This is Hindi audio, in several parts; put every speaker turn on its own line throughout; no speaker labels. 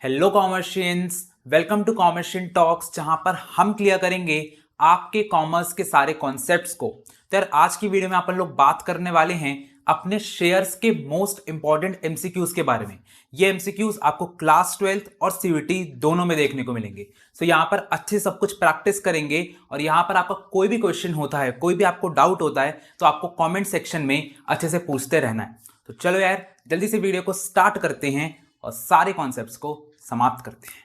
हेलो कॉमर्शियंस, वेलकम टू कॉमर्शियन टॉक्स, जहां पर हम क्लियर करेंगे आपके कॉमर्स के सारे कॉन्सेप्ट्स को। तो यार आज की वीडियो में अपन लोग बात करने वाले हैं अपने शेयर्स के मोस्ट इंपॉर्टेंट एमसीक्यूज के बारे में। ये एमसीक्यूज आपको क्लास 12th और सीयूईटी दोनों में देखने को मिलेंगे। तो यहाँ पर अच्छे सब कुछ प्रैक्टिस करेंगे और यहाँ पर आपका कोई भी क्वेश्चन होता है, कोई भी आपको डाउट होता है तो आपको कॉमेंट सेक्शन में अच्छे से पूछते रहना है। तो चलो यार जल्दी से वीडियो को स्टार्ट करते हैं और सारे कॉन्सेप्ट्स को समाप्त करते हैं।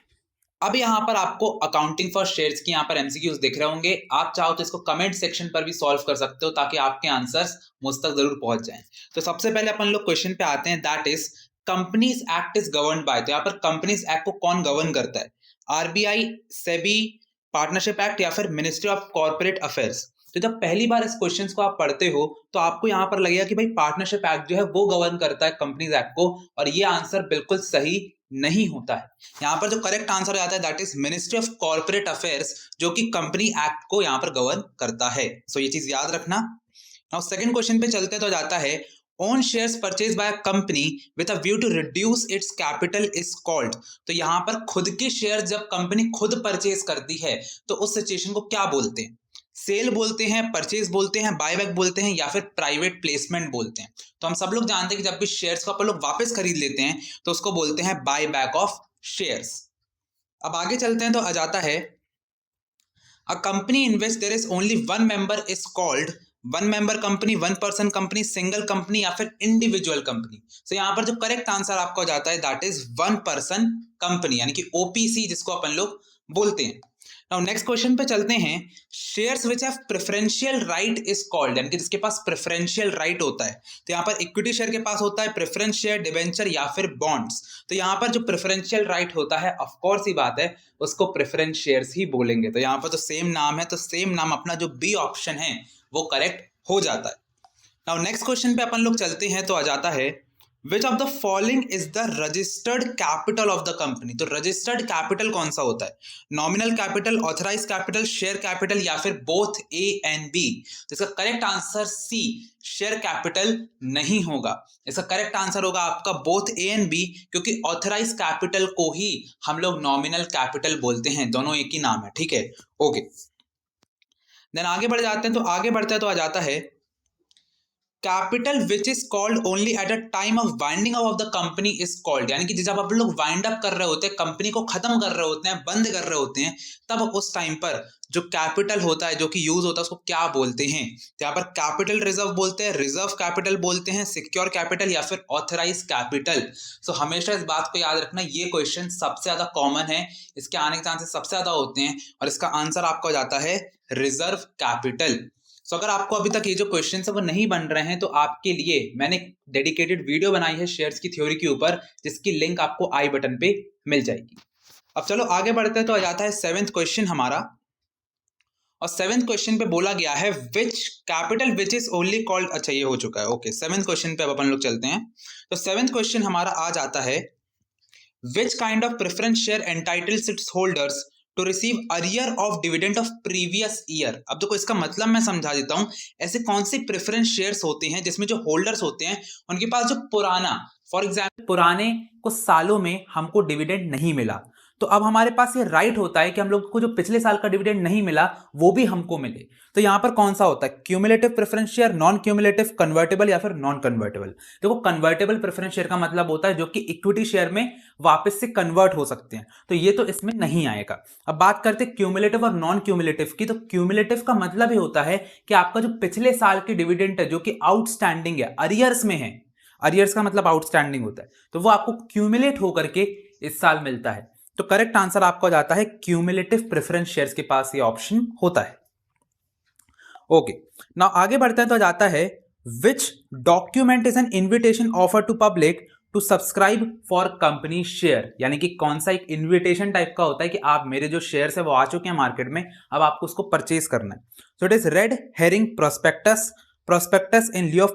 अब यहां पर आपको अकाउंटिंग फॉर शेयर्स की यहां पर एमसीक्यूज दिख रहे होंगे। आप चाहो तो इसको कमेंट सेक्शन पर भी सॉल्व कर सकते हो ताकि आपके आंसर्स मुझ तक जरूर पहुंच जाएं। तो सबसे पहले अपन लोग क्वेश्चन पे आते हैं, that is companies act is governed bye. तो यहाँ पर कंपनीज एक्ट को कौन गवर्न करता है? आरबीआई, सेबी, पार्टनरशिप एक्ट या फिर मिनिस्ट्री ऑफ कॉर्पोरेट अफेयर्स। तो जब पहली बार इस क्वेश्चन को आप पढ़ते हो तो आपको यहां पर लगेगा कि भाई पार्टनरशिप एक्ट जो है वो गवर्न करता है कंपनीज एक्ट को, और ये आंसर बिल्कुल सही नहीं होता है। यहां पर जो करेक्ट आंसर हो जाता है that is ministry of corporate affairs, जो कि कंपनी एक्ट को यहां पर गवर्न करता है। सो ये चीज याद रखना। नाउ सेकंड क्वेश्चन पे चलते हैं तो जाता है own shares purchase by a company with a view to reduce its capital is called. तो यहां पर खुद के शेयर जब कंपनी खुद परचेज करती है तो उस सिचुएशन को क्या बोलते हैं? सेल बोलते हैं, परचेज बोलते हैं, बायबैक बोलते हैं या फिर प्राइवेट प्लेसमेंट बोलते हैं? तो हम सब लोग जानते हैं कि जब भी शेयर्स को अपन लोग वापस खरीद लेते हैं तो उसको बोलते हैं बायबैक ऑफ शेयर्स। अब आगे चलते हैं तो आ जाता है a company in which there is only one member is called one member company, one person company, single company या फिर इंडिविजुअल कंपनी। तो यहां पर जो करेक्ट आंसर आपको हो जाता है that is one person company, यानी कि ओपीसी जिसको अपन लोग बोलते हैं। नाउ नेक्स्ट क्वेश्चन पे चलते हैं, shares which have preferential right is called, यानी कि जिसके पास प्रेफरेंशियल राइट होता है। तो यहाँ पर इक्विटी शेयर के पास होता है प्रेफरेंस शेयर, डिबेंचर या फिर बॉन्ड्स। तो यहाँ पर जो प्रेफरेंशियल राइट होता है ऑफ कोर्स ही बात है उसको प्रेफरेंस शेयर्स ही बोलेंगे। तो यहाँ पर तो सेम नाम है, तो सेम नाम अपना जो बी ऑप्शन है वो करेक्ट हो जाता है। नाउ नेक्स्ट क्वेश्चन पे अपन लोग चलते हैं तो आ जाता है which of the following is the registered capital of the company. तो रजिस्टर्ड कैपिटल कौन सा होता है? Nominal capital, authorise capital, share capital या फिर बोथ ए एंड बी? इसका correct answer C, share capital नहीं होगा। इसका करेक्ट आंसर होगा आपका बोथ ए एंड बी, क्योंकि ऑथराइज कैपिटल को ही हम लोग नॉमिनल कैपिटल बोलते हैं, दोनों एक ही नाम है। ठीक है, ओके। देन आगे बढ़ जाते हैं तो आगे बढ़ते हैं तो आ जाता है capital which is called only at a time of winding up of the company is called, यानी कि जब आप लोग वाइंड अप कर रहे होते हैं, कंपनी को खत्म कर रहे होते हैं, बंद कर रहे होते हैं, तब उस टाइम पर जो कैपिटल होता है जो कि यूज होता है उसको क्या बोलते हैं? तो यहाँ पर कैपिटल रिजर्व बोलते हैं, रिजर्व कैपिटल बोलते हैं, सिक्योर कैपिटल या फिर ऑथराइज कैपिटल। सो हमेशा इस बात को याद रखना, ये क्वेश्चन सबसे ज्यादा कॉमन है, इसके आने के चांसेस सबसे ज्यादा होते हैं और इसका आंसर आपका हो जाता है रिजर्व कैपिटल। सो अगर आपको अभी तक ये जो क्वेश्चन है वो नहीं बन रहे हैं तो आपके लिए मैंने डेडिकेटेड वीडियो बनाई है शेयर्स की थ्योरी के ऊपर, जिसकी लिंक आपको आई बटन पे मिल जाएगी। अब चलो आगे बढ़ते हैं तो आ जाता है सेवेंथ क्वेश्चन हमारा, और सेवेंथ क्वेश्चन पे बोला गया है which capital which is only called. अच्छा ये हो चुका है, ओके। सेवेंथ क्वेश्चन पे अब अपन लोग चलते हैं। तो सेवेंथ क्वेश्चन हमारा आ जाता है which kind of preference share entitles its holders to receive arrear of dividend of previous year. अब देखो इसका मतलब मैं समझा देता हूं, ऐसे कौन से प्रेफरेंस शेयर्स होते हैं जिसमें जो होल्डर्स होते हैं उनके पास जो पुराना, फॉर एग्जाम्पल पुराने कुछ सालों में हमको डिविडेंड नहीं मिला, तो अब हमारे पास ये राइट होता है कि हम लोग को जो पिछले साल का डिविडेंड नहीं मिला वो भी हमको मिले। तो यहां पर कौन सा होता है? Cumulative preference share, non cumulative, convertible या फिर नॉन कन्वर्टेबल। देखो कन्वर्टेबल प्रेफरेंस शेयर का मतलब होता है जो कि इक्विटी शेयर में वापस से कन्वर्ट हो सकते हैं, तो ये तो इसमें नहीं आएगा। अब बात करते हैं क्यूमुलेटिव और नॉन क्यूमुलेटिव की। तो क्यूमुलेटिव का मतलब ही होता है कि आपका जो पिछले साल की डिविडेंड है जो कि आउटस्टैंडिंग है, अरियर्स में है, अरियर्स का मतलब आउटस्टैंडिंग होता है, तो वो आपको क्यूमुलेट होकर के इस साल मिलता है। तो करेक्ट आंसर आपको जाता है क्यूमुलेटिव प्रेफरेंस शेयर्स के पास ये ऑप्शन होता है। ओके, नाउ आगे बढ़ते हैं तो जाता है which document is an invitation offer to public to subscribe for company share, यानी कि कौन सा एक इन्विटेशन टाइप का होता है कि आप मेरे जो शेयर्स है वो आ चुके हैं मार्केट में, अब आपको उसको परचेज करना है। So it is red herring prospectus, prospectus in लिeu of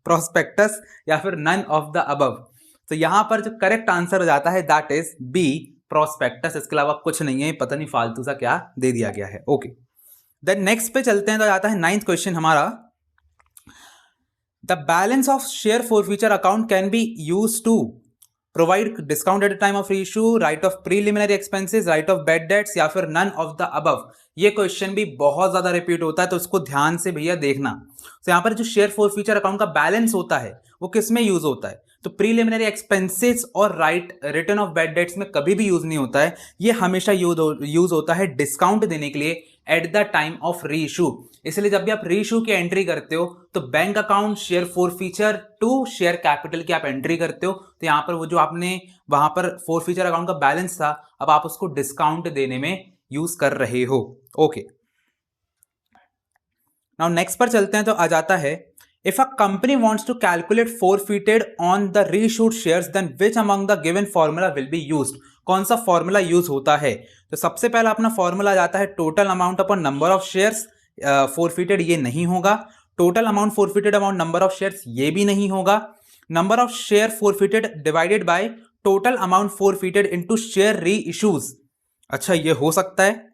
prospectus या फिर नन ऑफ द अबव। तो यहां पर जो करेक्ट आंसर हो जाता है दैट इज बी, प्रोस्पेक्टस। इसके अलावा कुछ नहीं है, पता नहीं फालतू सा क्या दे दिया गया है। ओके, देन नेक्स्ट पे चलते हैं तो आता है नाइन्थ क्वेश्चन हमारा, the balance of share forfeiture account can be use to provide discount at the time of reissue, write off preliminary expenses, write off bad debts, या फिर नन ऑफ द अबव। ये क्वेश्चन भी बहुत ज्यादा रिपीट होता है, तो उसको ध्यान से भैया देखना। तो यहाँ पर जो शेयर फॉरफीचर अकाउंट का बैलेंस होता है वो किस में यूज होता है? तो प्रीलिमिनरी एक्सपेंसेस और right return of bad dates में कभी भी यूज नहीं होता है। ये हमेशा यूज होता है डिस्काउंट देने के लिए eight the time of reissue. इसलिए जब भी आप रीइश्यू की एंट्री करते हो तो bank account, share forfeiture to share capital की आप एंट्री करते हो। तो यहां पर वो जो आपने वहां पर फॉरफीचर अकाउंट का बैलेंस था, अब आप उसको डिस्काउंट देने में यूज कर रहे हो। ओके, नाउ नेक्स्ट पर चलते हैं। तो आ जाता है, if a company wants to calculate forfeited on the reissued shares, then which among the given formula will be used? कौन सा फॉर्मूला यूज होता है? तो सबसे पहला अपना फॉर्मूला जाता है total amount upon number of shares forfeited, ये नहीं होगा। Total amount forfeited amount number of shares, ये भी नहीं होगा। Number of share forfeited divided by total amount forfeited into share री इश्यूज, अच्छा ये हो सकता है।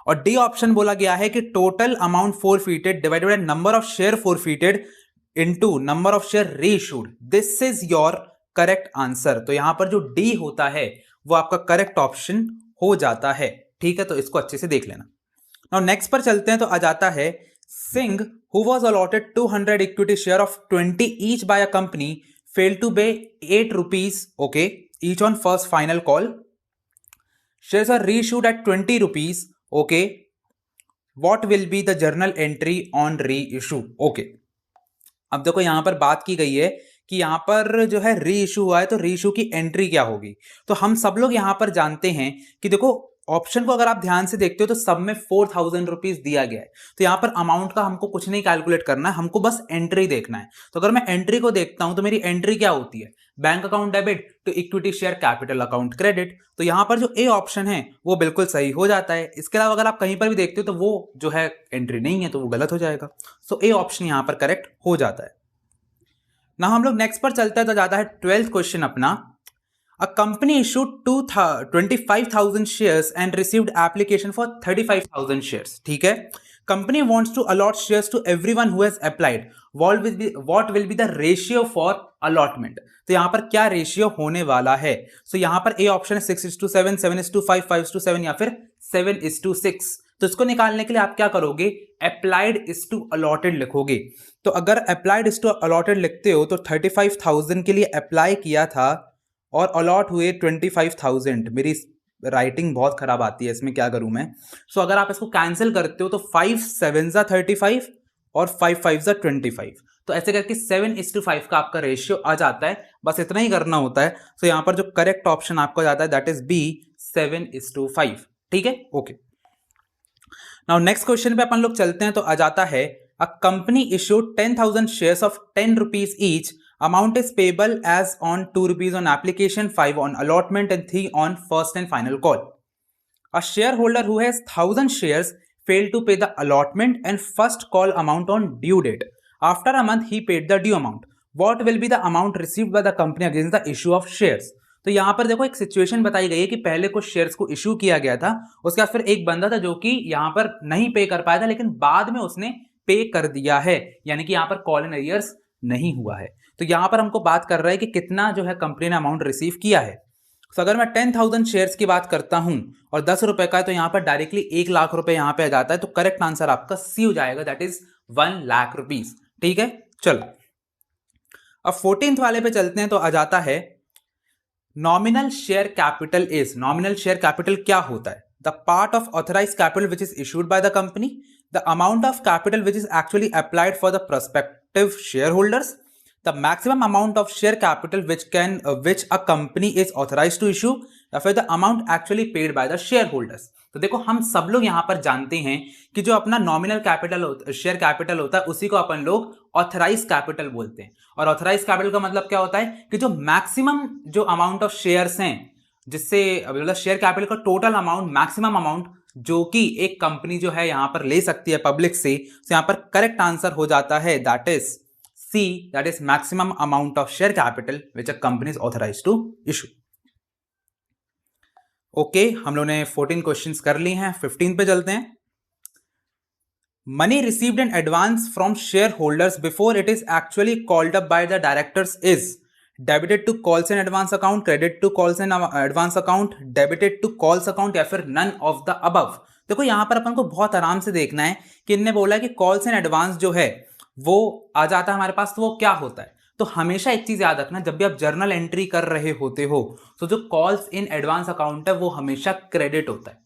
और डी ऑप्शन बोला गया है कि total amount forfeited divided by number of share forfeited into number of share reissued. This is your correct answer. तो यहां पर जो डी होता है वो आपका करेक्ट ऑप्शन हो जाता है। ठीक है, तो इसको अच्छे से देख लेना। नाउ नेक्स्ट पर चलते हैं। तो आ जाता है, Singh who was allotted 200 equity share of 20 each by a company failed to pay 8 rupees, okay, each on first final call. Shares are reissued at 20 rupees, okay. What will be the journal entry on reissue? Okay. अब देखो यहां पर बात की गई है कि यहां पर जो है री इशू हुआ है, तो री इशू की एंट्री क्या होगी? तो हम सब लोग यहां पर जानते हैं कि देखो ऑप्शन को अगर आप ध्यान से देखते हो तो सब में 4000 रुपीज दिया गया है। तो यहां पर अमाउंट का हमको कुछ नहीं कैलकुलेट करना है, हमको बस एंट्री देखना है। तो अगर मैं एंट्री को देखता हूं तो मेरी एंट्री क्या होती है? Bank account debit to equity share capital account credit. तो यहां पर जो ए ऑप्शन है वो बिल्कुल सही हो जाता है। इसके अलावा अगर आप कहीं पर भी देखते हो तो वो जो है एंट्री नहीं है, तो वो गलत हो जाएगा। सो ए ऑप्शन यहां पर करेक्ट हो जाता है ना। हम लोग नेक्स्ट पर चलते हैं। तो जाता है 12th क्वेश्चन अपना। A company issued 25,000 shares and received application for 35,000 shares. ठीक है, company wants to allot shares to everyone who has applied. What will be the ratio for allotment? तो यहां पर क्या रेशियो होने वाला है? So यहां पर ए ऑप्शन है 6:7, 7:5, 5:7 या फिर 7:6। तो इसको निकालने के लिए आप क्या करोगे? अप्लाइड इज टू अलॉटेड लिखोगे। तो अगर अप्लाइड इज टू अलॉटेड लिखते हो तो 35,000 के लिए अप्लाई किया था और अलॉट हुए 25,000। मेरी राइटिंग बहुत खराब आती है, इसमें क्या करूं मैं? सो अगर आप इसको कैंसिल करते हो तो 5 7 35 और 5 5 25। तो ऐसे करके 7:5 का आपका रेशियो आ जाता है। बस इतना ही करना होता है। सो यहां पर जो करेक्ट ऑप्शन आपको जाता है दैट इज बी, 7:5। ठीक है, ओके। नाउ नेक्स्ट क्वेश्चन पे अपन लोग चलते हैं। तो आ जाता है, a company issued 10,000 shares of 10 rupees each. Amount is payable as on 2 rupees on application, 5 on allotment and 3 on first and final call. A shareholder who has 1,000 shares failed to pay the allotment and first call amount on due date. After a month, he paid the due amount. What will be the amount received by the company against the issue of shares? तो यहां पर देखो एक सिचुएशन बताई गई है कि पहले कुछ शेयर्स को इश्यू किया गया था, उसके बाद फिर एक बंदा था जो कि यहां पर नहीं पे कर पाया था, लेकिन बाद में उसने पे कर दिया है, यानी कि यहां पर कॉल इन अरियर्स नहीं हुआ है। तो यहां पर हमको बात कर रहा है कि कितना जो है कंपनी ने अमाउंट रिसीव किया है। तो अगर मैं 10,000 शेयर्स की बात करता हूं और 10 रुपए का है तो यहां पर डायरेक्टली 1 लाख रुपए यहां पे आ जाता है। तो करेक्ट आंसर आपका सी हो जाएगा, दैट इज 1 लाख रुपीज। ठीक है, चलो अब 14th वाले पे चलते हैं। तो आ जाता है, nominal share capital is. Nominal share capital क्या होता है? The part of authorise capital which is issued by the company, the amount of capital which is actually applied for the prospective share holders, the maximum amount of share capital which a company is authorized to issue, या फिर the amount actually paid by the shareholders। तो देखो हम सब लोग यहां पर जानते हैं कि जो अपना नॉमिनल कैपिटल शेयर कैपिटल होता है उसी को अपन लोग ऑथराइज कैपिटल बोलते हैं। और ऑथराइज कैपिटल का मतलब क्या होता है कि जो मैक्सिमम जो अमाउंट ऑफ शेयर्स हैं, जिससे मतलब शेयर कैपिटल का टोटल अमाउंट, मैक्सिमम अमाउंट जो कि एक कंपनी जो है यहां पर ले सकती है पब्लिक से। तो यहां पर करेक्ट आंसर हो जाता है that is C, that is maximum amount of share capital which a company is authorized to issue. Okay, हम लोगों ने 14 क्वेश्चंस कर ली हैं। 15 पे चलते हैं। Money received in advance from shareholders before it is actually called up by the directors is debited to calls and advance account, credit to calls and advance account, debited to calls account या फिर नन ऑफ द अबव। देखो यहां पर अपन को बहुत आराम से देखना है कि इनने बोला कि कॉल्स एंड एडवांस जो है वो आ जाता है हमारे पास, तो वो क्या होता है। तो हमेशा एक चीज याद रखना, जब भी आप जर्नल एंट्री कर रहे होते हो तो जो कॉल्स इन एडवांस अकाउंट है वो हमेशा क्रेडिट होता है।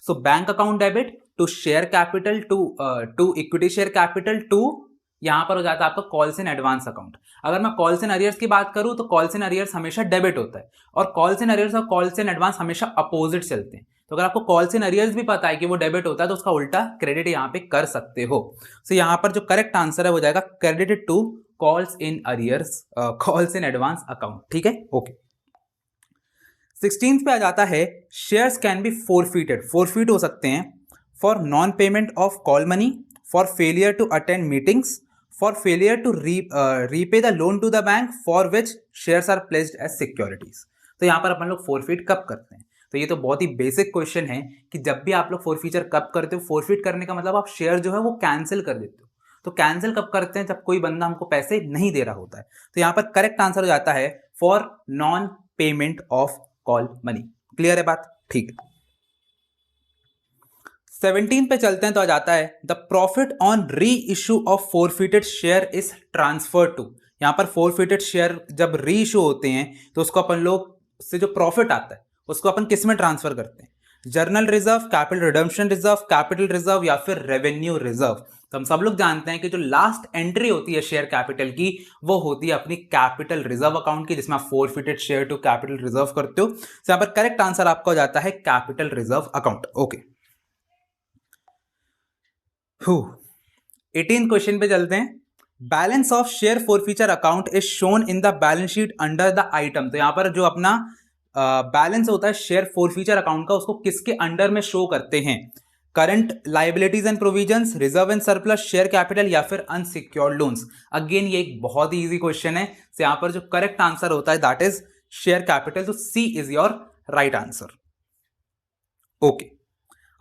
So bank account debit to share capital to equity share capital to यहां पर हो जाता है आपका कॉल्स इन एडवांस अकाउंट। अगर मैं कॉल्स इन अरियर्स की बात करूं तो कॉल्स इन अरियर्स हमेशा डेबिट होता है और कॉल्स इन अरियर्स और कॉल्स इन एडवांस हमेशा अपोजिट चलते हैं। तो अगर आपको कॉल्स इन अरियर्स भी पता है कि वो डेबिट होता है तो उसका उल्टा क्रेडिट यहां पे कर सकते हो। सो यहां पर जो करेक्ट आंसर है वो जाएगा credited to calls in arrears, calls in advance account. ठीक है, ओके। 16 पे आ जाता है shares can be forfeited, forfeit हो सकते हैं for non payment of call money, for failure to attend meetings, for failure to repay the loan to the bank, for which shares are placed as securities. तो यहां पर अपन लोग फोरफीट कब करते हैं? तो ये तो बहुत ही बेसिक क्वेश्चन है कि जब भी आप लोग फोरफीचर कब करते हो। फोरफीट करने का मतलब आप शेयर जो है वो कैंसिल कर देते हो। तो कैंसिल कब करते हैं? जब कोई बंदा हमको पैसे नहीं दे रहा होता है। तो यहां पर करेक्ट आंसर हो जाता है for non payment of call money. Clear है बात? ठीक है। 17 पे चलते हैं तो आ जाता है the profit on reissue of forfeited share is transfer to. यहां पर फोरफिटेड शेयर जब री इशू होते हैं तो उसको अपन लोग से जो प्रॉफिट आता है उसको अपन किस में ट्रांसफर करते हैं? Journal reserve, capital redemption reserve, capital reserve या फिर रेवेन्यू रिजर्व। तो हम सब लोग जानते हैं कि जो लास्ट एंट्री होती है शेयर कैपिटल की वो होती है अपनी कैपिटल रिजर्व अकाउंट की, जिसमें आप forfeited share to capital reserve करते हो। तो यहां पर करेक्ट आंसर आपका हो जाता है capital reserve account. Okay, 18 question पे चलते हैं। Balance of share forfeiture account is shown in the balance sheet under the item. तो यहां पर जो अपना बैलेंस होता है शेयर फोरफीचर अकाउंट का उसको किसके अंडर में शो करते हैं? Current liabilities and provisions, reserve and surplus, share capital या फिर अनसिक्योर्ड लोन्स। अगेन ये एक बहुत ही इजी क्वेश्चन है। तो यहां पर जो करेक्ट आंसर होता है दैट इज शेयर कैपिटल। तो C is your right answer. Okay,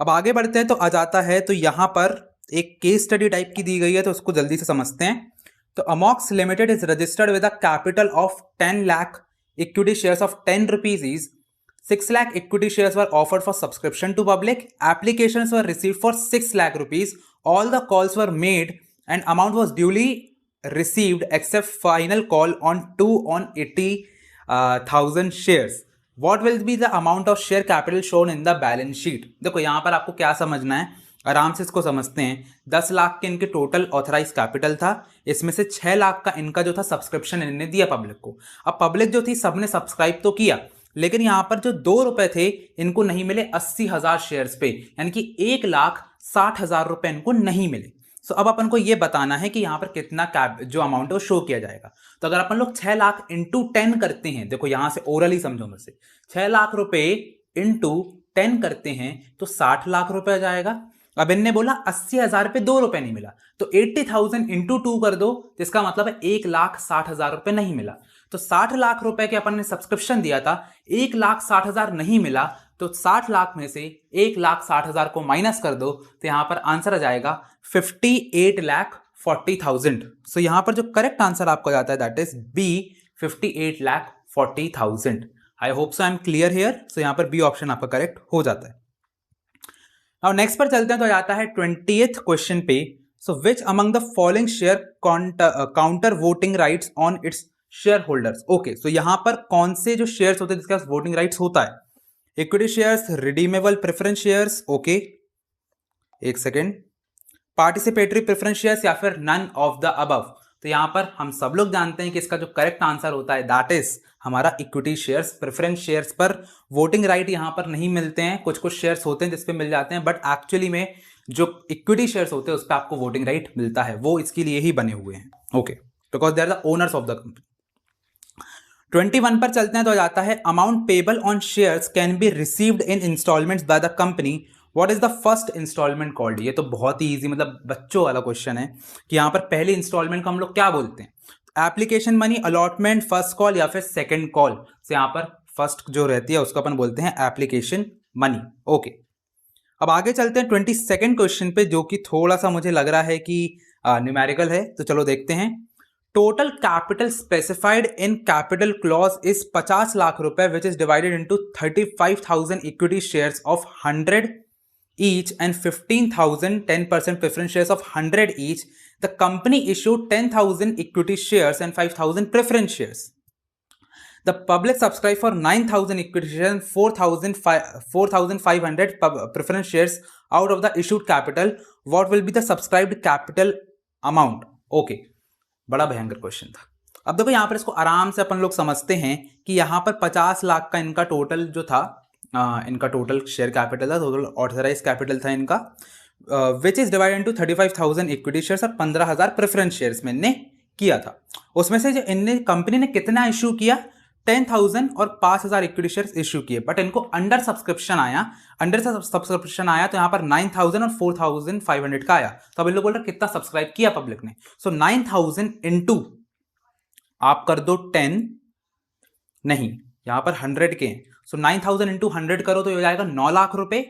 अब आगे बढ़ते हैं तो आ जाता है तो यहां पर एक केस स्टडी टाइप की दी गई है तो उसको जल्दी से समझते हैं। तो Amox limited is registered with a capital of 10 lakh equity shares of 10 rupees is 6 lakh equity shares were offered for subscription to public. Applications were received for 6 lakh rupees. All the calls were made and amount was duly received except final call on 80,000 shares. What will be the amount of share capital shown in the balance sheet? देखो यहाँ पर आपको क्या समझना है, आराम से इसको समझते हैं। 10 लाख के इनके टोटल ऑथराइज कैपिटल था, इसमें से 6 लाख का इनका जो था सब्सक्रिप्शन इन्होंने दिया पब्लिक को। अब पब्लिक जो थी सबने सब्सक्राइब तो किया, लेकिन यहां पर जो 2 रुपए थे इनको नहीं मिले 80,000 शेयर्स पे, यानी कि 1,60,000 रुपए इनको नहीं मिले। सो अब अपन को ये बताना है कि यहां पर कितना कैप जो अमाउंट है वो शो किया जाएगा। तो अगर अपन लोग 6 लाख इंटू 10 करते हैं, देखो यहां से ओरली समझो मुझसे, 6 लाख रुपए इंटू 10 करते हैं तो 60 लाख रुपए आ जाएगा। अब इनने बोला 80,000 पे 2 रुपए नहीं मिला, तो 80,000 इंटू 2 कर दो, जिसका मतलब है 1,60,000 रुपए नहीं मिला। तो 60 लाख रुपए के अपन ने सब्सक्रिप्शन दिया था, 1,60,000 नहीं मिला, तो 60 लाख में से 1,60,000 को माइनस कर दो तो यहां पर आंसर आ जाएगा 58,40,000। सो यहां पर जो करेक्ट आंसर आपको जाता है that is B 58,40,000। I hope so I am clear here. So यहां पर बी ऑप्शन आपका करेक्ट हो जाता है। अब नेक्स्ट पर चलते हैं तो जाता है 20th क्वेश्चन पे। So which among the following share counter voting rights on its share holders. Okay, so यहां पर कौन से जो शेयर्स होते हैं जिसके पास वोटिंग राइट्स होता है? Equity shares, redeemable preference shares, okay एक सेकेंड, पार्टिसिपेटरी प्रेफरेंस शेयर्स या फिर नन ऑफ द अबव। तो यहां पर हम सब लोग जानते हैं कि इसका जो करेक्ट आंसर होता है दैट इज हमारा इक्विटी शेयर्स। प्रेफरेंस शेयर्स पर वोटिंग राइट यहां पर नहीं मिलते हैं, कुछ कुछ शेयर्स होते हैं जिसपे मिल जाते हैं, बट एक्चुअली में जो इक्विटी शेयर्स होते हैं उस पर आपको वोटिंग राइट मिलता है, वो इसके लिए ही बने हुए हैं। Okay, because they are the owners of the company. 21 पर चलते हैं तो जाता है amount payable on shares can be received in instalments by the company, what is the first instalment called. ये तो बहुत ही इजी, मतलब बच्चों वाला क्वेश्चन है कि यहां पर पहले इंस्टॉलमेंट को हम लोग क्या बोलते हैं? Application money, allotment, first call या फिर सेकंड कॉल। से यहां पर फर्स्ट जो रहती है उसको अपन बोलते हैं एप्लीकेशन मनी। ओके, अब आगे चलते हैं 22nd क्वेश्चन पे, जो कि थोड़ा सा मुझे लग रहा है कि न्यूमेरिकल है, तो चलो देखते हैं। Total capital specified in capital clause is 50 lakh रुपए which is divided into 35,000 equity shares of 100 each and 15,000 10% preference shares of 100 each. The company issued 10,000 equity shares and 5,000 preference shares. The public subscribed for 9,000 equity shares and 4,500 preference shares out of the issued capital. What will be the subscribed capital amount? Okay, बड़ा भयंकर क्वेश्चन था। अब देखो यहाँ पर इसको आराम से अपन लोग समझते हैं कि यहाँ पर 50 लाख का इनका टोटल जो था, इनका टोटल शेयर कैपिटल था, टोटल ऑथराइज कैपिटल था इनका, विच is divided into 35,000 equity shares और 15,000 प्रेफरेंस शेयर्स में इनने किया था। उसमें से जो इनने कंपनी ने कितना इशू किया, 10,000 और 5,000 इक्विटी शेयर्स इशू किए, बट इनको अंडर सब्सक्रिप्शन आया तो यहाँ पर 9,000 और 4,500 का आया। तो अब इन लोग बोल रहे कितना सब्सक्राइब किया पब्लिक ने, सो 9,000 इंटू आप कर दो 10, नहीं यहाँ पर 100 के, सो 9,000 इंटू 100 करो तो ये हो जाएगा 9 लाख रुपए,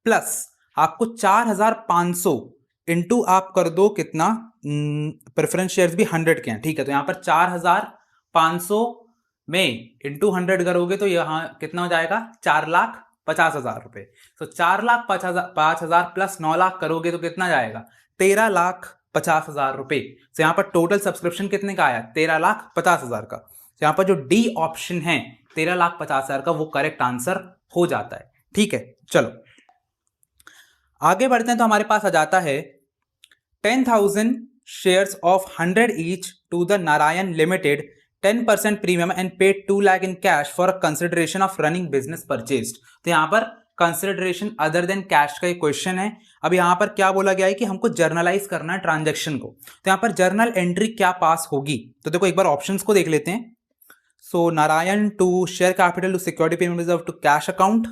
प्लस आपको 4,500 इंटू आप कर दो कितना, प्रेफरेंस शेयर्स भी 100 के हैं, ठीक है, तो यहाँ पर 4,500 में इंटू 100 करोगे तो यहाँ कितना हो जाएगा, 4,50,000 रुपए। तो 4,50,000 प्लस 9 लाख करोगे तो कितना जाएगा, 13,50,000 रुपए। तो यहाँ पर टोटल सब्सक्रिप्शन कितने का आया, 13,50,000 का। तो यहाँ पर जो डी ऑप्शन है 13,50,000 का वो करेक्ट आंसर हो जाता है, ठीक है। चलो आगे बढ़ते हैं, तो हमारे पास आ जाता है 10,000 shares of 100 each to the Narayan limited 10% premium and paid 2 lakh in cash for consideration of running business purchased. तो यहाँ पर कंसिडरेशन अदर देन कैश का एक क्वेश्चन है। अब यहाँ पर क्या बोला गया है कि हमको जर्नलाइज करना है ट्रांजैक्शन को, तो यहाँ पर जर्नल एंट्री क्या पास होगी, तो देखो एक बार ऑप्शंस को देख लेते हैं। So Narayan to share capital to security payment reserve to cash account,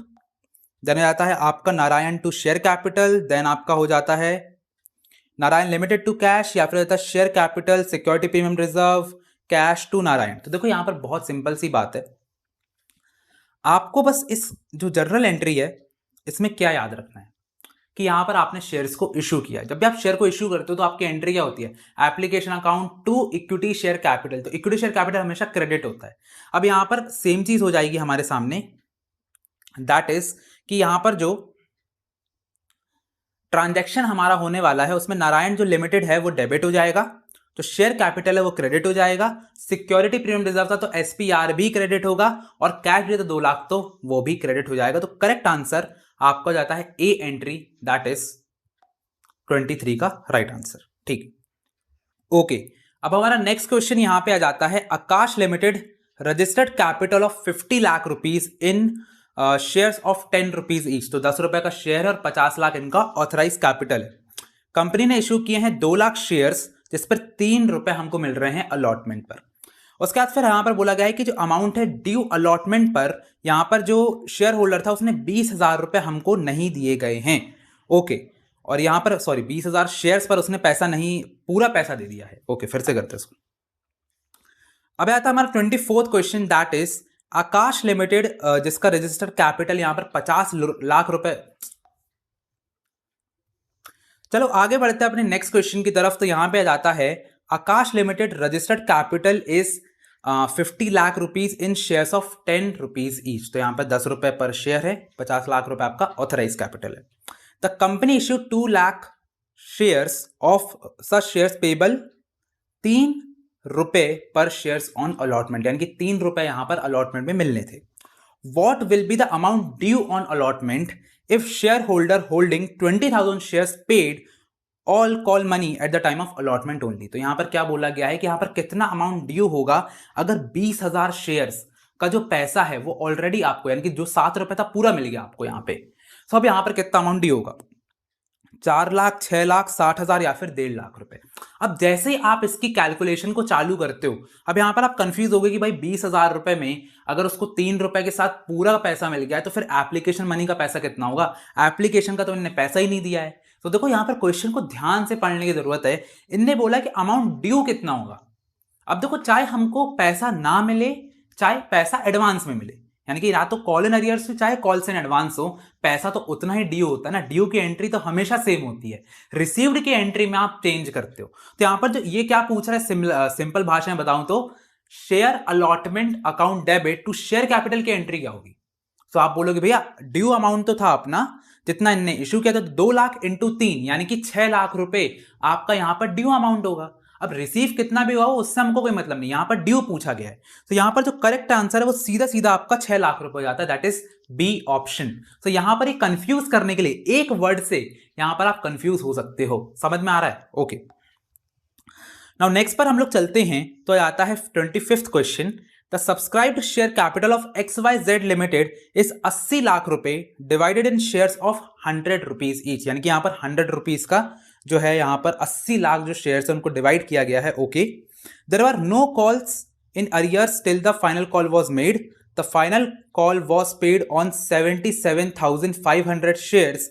then जाता है आपका Narayan to share capital, then आपका हो जाता है नारायण लिमिटेड टू कैश, या फिर जाता है share capital security payment reserve cash to Narayan. तो देखो यहाँ पर बहुत सिंपल सी बात है, आपको बस इस जो जर्नल एंट्री है इसमें क्या याद रखना है कि यहाँ पर आपने शेयर्स को इशू किया। जब भी आप शेयर को इशू करते हो तो आपकी एंट्री क्या होती है, application account to equity share capital. तो इक्विटी शेयर कैपिटल हमेशा क्रेडिट होता है। अब यहाँ पर सेम चीज हो जाएगी हमारे सामने, दैट इज कि यहाँ पर जो ट्रांजैक्शन हमारा होने वाला है उसमें नारायण जो लिमिटेड है वो डेबिट हो जाएगा, तो शेयर कैपिटल है वो क्रेडिट हो जाएगा, सिक्योरिटी प्रीमियम रिजर्व था तो एसपीआर भी क्रेडिट होगा, और कैश भी तो 2 लाख तो वो भी क्रेडिट हो जाएगा। तो करेक्ट आंसर आपका जाता है ए एंट्री, दैट इज 23 का राइट आंसर, ठीक। ओके, अब हमारा नेक्स्ट क्वेश्चन यहां पे आ जाता है, Akash limited registered capital of 50 lakh rupees in shares of 10 rupees each. तो 10 रुपए का शेयर है और 50 लाख इनका ऑथराइज कैपिटल है। कंपनी ने इशू किए हैं 2 लाख शेयर्स जिस पर 3 रुपए हमको मिल रहे हैं अलॉटमेंट पर। उसके बाद फिर यहां पर बोला गया है कि जो अमाउंट है ड्यू अलॉटमेंट पर, यहां पर जो शेयर होल्डर था उसने 20,000 रुपए हमको नहीं दिए गए हैं। ओके, और यहां पर 20,000 शेयर्स पर उसने पैसा नहीं, पूरा पैसा दे दिया है। ओके, फिर से करते हैं इसको। अब आता है हमारा 24th question, that is Akash limited जिसका रजिस्टर्ड कैपिटल यहां पर 50 लाख रुपए। चलो आगे बढ़ते हैं अपने नेक्स्ट क्वेश्चन की तरफ। तो यहां पे आ जाता है, Akash limited registered capital is 50 lakh rupees in shares of 10 rupees each. तो यहां पर 10 रुपए पर शेयर है, 50 लाख रुपए आपका ऑथराइज कैपिटल है। The company issue 2 lakh shares of such shares payable 3 रुपए पर शेयर्स ऑन अलॉटमेंट, यानी कि 3 रुपए यहां पर अलॉटमेंट में मिलने थे। What will be the amount due on allotment if share holder holding 20,000 shares paid all call money at the time of allotment only. तो यहां पर क्या बोला गया है कि यहां पर कितना अमाउंट ड्यू होगा अगर 20,000 शेयर्स का जो पैसा है वो ऑलरेडी आपको, यानी कि जो 7 रुपए था पूरा मिल गया आपको यहां पे। तो अब यहां पर कितना अमाउंट ड्यू होगा, 4 लाख, 6 लाख, 60,000 या फिर 1.5 लाख रुपए। अब जैसे ही आप इसकी कैलकुलेशन को चालू करते हो, अब यहां पर आप कंफ्यूज हो गए कि भाई 20,000 रुपए में अगर उसको 3 रुपए के साथ पूरा पैसा मिल गया है तो फिर एप्लीकेशन मनी का पैसा कितना होगा, एप्लीकेशन का तो इन्होंने पैसा ही नहीं दिया है। तो देखो यहां पर क्वेश्चन को ध्यान से पढ़ने की जरूरत है। इनने बोला कि अमाउंट ड्यू कितना होगा। अब देखो चाहे हमको पैसा ना मिले चाहे पैसा एडवांस में मिले, यानी कि या तो कॉल इन अरियर्स हो चाहे कॉल्स इन एडवांस हो, पैसा तो उतना ही ड्यू होता है ना, ड्यू की एंट्री तो हमेशा सेम होती है, रिसीव्ड की एंट्री में आप चेंज करते हो। तो यहां पर जो ये क्या पूछ रहा है, सिंपल भाषा में बताऊं तो share allotment account debit to share capital की एंट्री क्या होगी। तो आप बोलोगे भैया ड्यू अमाउंट तो था अपना जितना इनने इश्यू किया था, 2 लाख इंटू 3 यानी कि 6 लाख रुपए आपका यहां पर ड्यू अमाउंट होगा। अब रिसीव कितना भी हुआ उससे हमको कोई मतलब नहीं, यहां पर ड्यू पूछा गया है। तो यहां पर जो करेक्ट आंसर है वो सीधा सीधा आपका 6 लाख रुपए हो जाता है, दैट इज बी ऑप्शन। तो यहां पर कंफ्यूज करने के लिए एक वर्ड से यहां पर आप कंफ्यूज हो सकते हो, समझ में आ रहा है? ओके, नाउ नेक्स्ट पर हम लोग चलते हैं। तो आता है 25th question, the subscribed share capital of XYZ limited is 80 lakh रुपए divided in shares of 100 rupees each, यानी कि यहां पर 100 रुपीज का जो है यहां पर 80 लाख जो शेयर्स है उनको डिवाइड किया गया है। Okay, there are no calls in arrears till the final call was made, the final call was paid on 77,500 shares,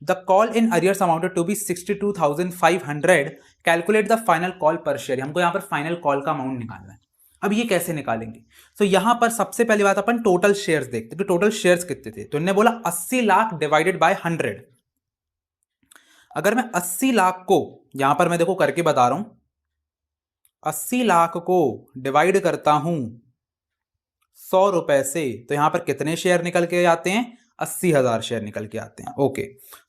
the call in arrears amounted to be 62,500, calculate the final call पर शेयर। हमको यहां पर फाइनल कॉल का अमाउंट निकालना है। अब ये कैसे निकालेंगे? तो यहां पर सबसे पहली बात अपन टोटल शेयर्स देखते हैं कि टोटल शेयर्स कितने थे। तो इन्होंने बोला 80 लाख डिवाइडेड बाय 100। अगर मैं 80 लाख को यहां पर मैं देखो करके बता रहा हूं, 80 लाख को डिवाइड करता हूं 100 रुपए से, तो यहां पर कितने शेयर निकल के आते हैं? 80,000 शेयर निकल के आते हैं। ओके,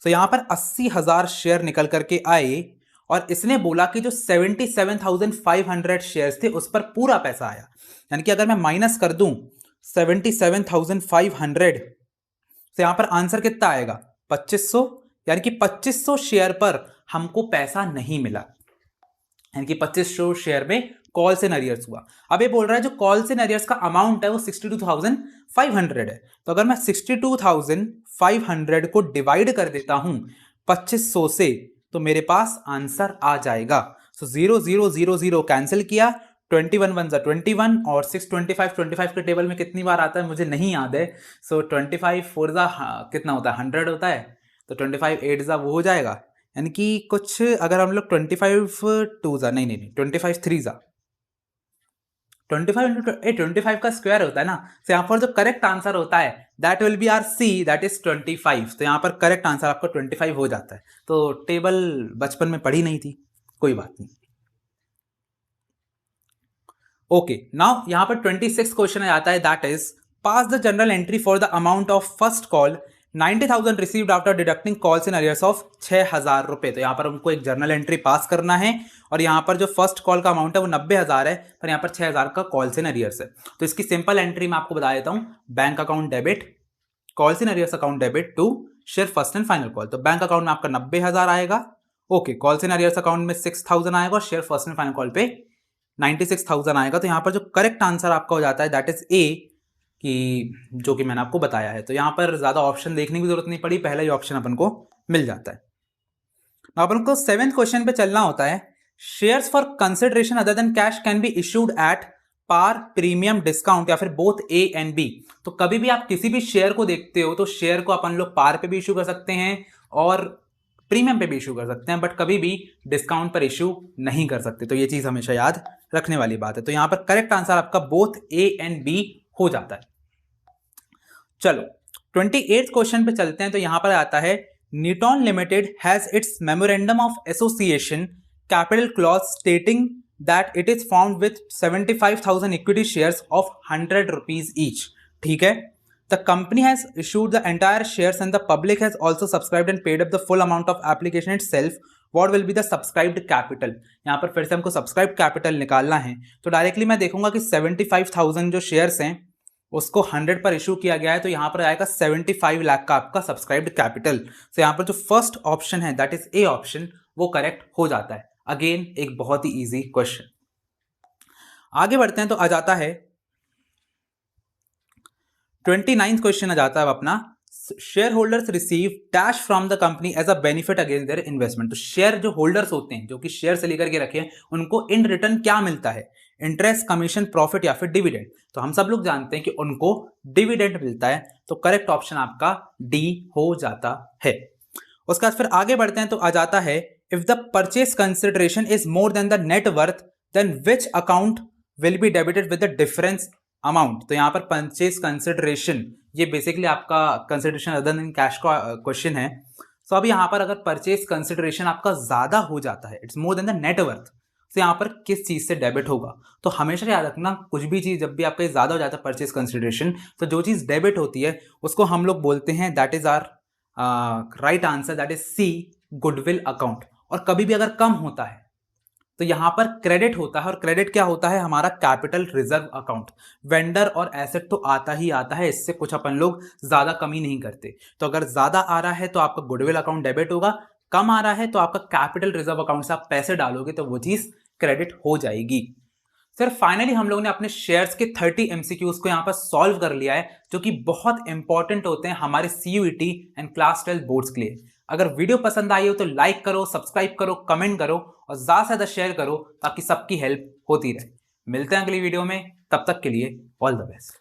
तो यहां पर 80,000 शेयर निकल करके आए और इसने बोला कि जो 77,500 शेयर्स थे उस पर पूरा पैसा आया। यानी कि अगर मैं माइनस कर दूं 77,500, तो यहां पर आंसर कितना आएगा? 2500, यानी कि 2500 शेयर पर हमको पैसा नहीं मिला, यानी कि 2500 शेयर में कॉल्स इन अरियर्स हुआ। अब ये बोल रहा है जो कॉल्स इन अरियर्स का अमाउंट है वो 62,500 है। तो अगर मैं 62,500 को डिवाइड कर देता हूं 2500 से, तो मेरे पास आंसर आ जाएगा। सो 0 0 0 0 कैंसिल किया, 21 1 जा 21 और 6 25 के टेबल में कितनी बार आता है मुझे नहीं याद है। सो 25 4 जा कितना होता है? 100 होता है। तो 25 8 जा वो हो जाएगा, यानी कि कुछ अगर हम लोग 25 2 जा नहीं 25 3 जा 25 का स्क्वायर होता है ना। तो यहां पर जो करेक्ट आंसर होता है that will be our C, that is 25। तो यहां पर करेक्ट आंसर आपका 25 हो जाता है। तो टेबल बचपन में पढ़ी नहीं थी, कोई बात नहीं। ओके, नाउ यहां पर 26 क्वेश्चन आता है, that is pass the general entry for the amount of first call 90,000 received after deducting calls in arrears of 6,000 रुपए। तो यहां पर हमको एक जर्नल एंट्री पास करना है और यहां पर जो फर्स्ट कॉल का अमाउंट है वो 90,000 है, पर यहां पर 6,000 का कॉल्स इन अरियर्स है। तो इसकी सिंपल एंट्री मैं आपको बता देता हूं, bank account debit, calls in arrears account debit to share first and final call. तो बैंक अकाउंट में आपका 90,000 आएगा। Okay, calls in arrears account में 6,000 आएगा और share first and final call पे 96,000 आएगा। तो यहां पर जो करेक्ट आंसर आपका हो जाता है दैट इज ए, कि जो कि मैंने आपको बताया है। तो यहां पर ज्यादा ऑप्शन देखने की जरूरत नहीं पड़ी, पहला ही ऑप्शन अपन को मिल जाता है। अपन को 7th क्वेश्चन पे चलना होता है, shares for consideration other than cash can be issued at par, premium, discount या फिर बोथ ए एंड बी। तो कभी भी आप किसी भी शेयर को देखते हो तो शेयर को अपन लोग पार पे भी इशू कर सकते हैं और प्रीमियम पे भी इशू कर सकते हैं, बट कभी भी डिस्काउंट पर इशू नहीं कर सकते। तो ये चीज हमेशा याद रखने वाली बात है। तो यहां पर करेक्ट आंसर आपका बोथ ए एंड बी हो जाता है। चलो 28th क्वेश्चन पे चलते हैं। तो यहां पर आता है, Newton limited has its memorandum of association capital clause stating that it is found with 75,000 equity shares of 100 rupees each. ठीक है, the company has issued the entire shares and the public has also subscribed and paid up the full amount of application itself, what will be the subscribed capital. यहां पर फिर से हमको सब्सक्राइब्ड कैपिटल निकालना है। तो डायरेक्टली मैं देखूंगा कि 75,000 जो शेयर्स हैं उसको 100 पर इशू किया गया है, तो यहां पर आएगा 75 लाख का आपका सब्सक्राइब्ड कैपिटल। तो यहां पर जो फर्स्ट ऑप्शन है दैट इज ए ऑप्शन, वो करेक्ट हो जाता है। अगेन एक बहुत ही इजी क्वेश्चन। आगे बढ़ते हैं तो आ जाता है 29th क्वेश्चन आ जाता है अपना, share holders receive dash from the company as a benefit against their investment. तो शेयर जो होल्डर्स होते हैं, जो कि शेयर से लेकर के रखे हैं, उनको इन रिटर्न क्या मिलता है? इंटरेस्ट, कमीशन, प्रॉफिट या फिर डिविडेंड। तो हम सब लोग जानते हैं कि उनको डिविडेंड मिलता है। तो करेक्ट ऑप्शन आपका डी हो जाता है। उसके बाद फिर आगे बढ़ते हैं तो आ जाता है, if the purchase consideration is more than the net worth then which account will be debited with the difference amount, तो यहाँ पर परचेज कंसिडरेशन, ये बेसिकली आपका कंसिडरेशन अदर देन कैश का क्वेश्चन है। सो अब यहाँ पर अगर परचेज कंसिडरेशन आपका ज्यादा हो जाता है, it's more than the net worth, तो यहाँ पर किस चीज से डेबिट होगा? तो हमेशा याद रखना, कुछ भी चीज जब भी आपका ज्यादा हो जाता है परचेज कंसिडरेशन, तो जो चीज डेबिट होती है उसको हम लोग बोलते हैं, that is our right answer, that is C, goodwill account. और कभी भी अगर कम होता है तो यहां पर क्रेडिट होता है, और क्रेडिट क्या होता है? हमारा कैपिटल रिजर्व अकाउंट। वेंडर और एसेट तो आता ही आता है, इससे कुछ अपन लोग ज्यादा कमी नहीं करते। तो अगर ज्यादा आ रहा है तो आपका गुडविल अकाउंट डेबिट होगा, कम आ रहा है तो आपका कैपिटल रिजर्व अकाउंट से आप पैसे डालोगे तो वो चीज क्रेडिट हो जाएगी। सर फाइनली हम लोग ने अपने शेयर्स के 30 एमसीक्यूज को यहाँ पर सॉल्व कर लिया है, जो कि बहुत इंपॉर्टेंट होते हैं हमारे सीयूईटी एंड क्लास 12 बोर्ड्स के लिए। अगर वीडियो पसंद आई हो तो लाइक करो, सब्सक्राइब करो, कमेंट करो और ज्यादा से ज्यादा शेयर करो ताकि सबकी हेल्प होती रहे। मिलते हैं अगली वीडियो में, तब तक के लिए ऑल द बेस्ट।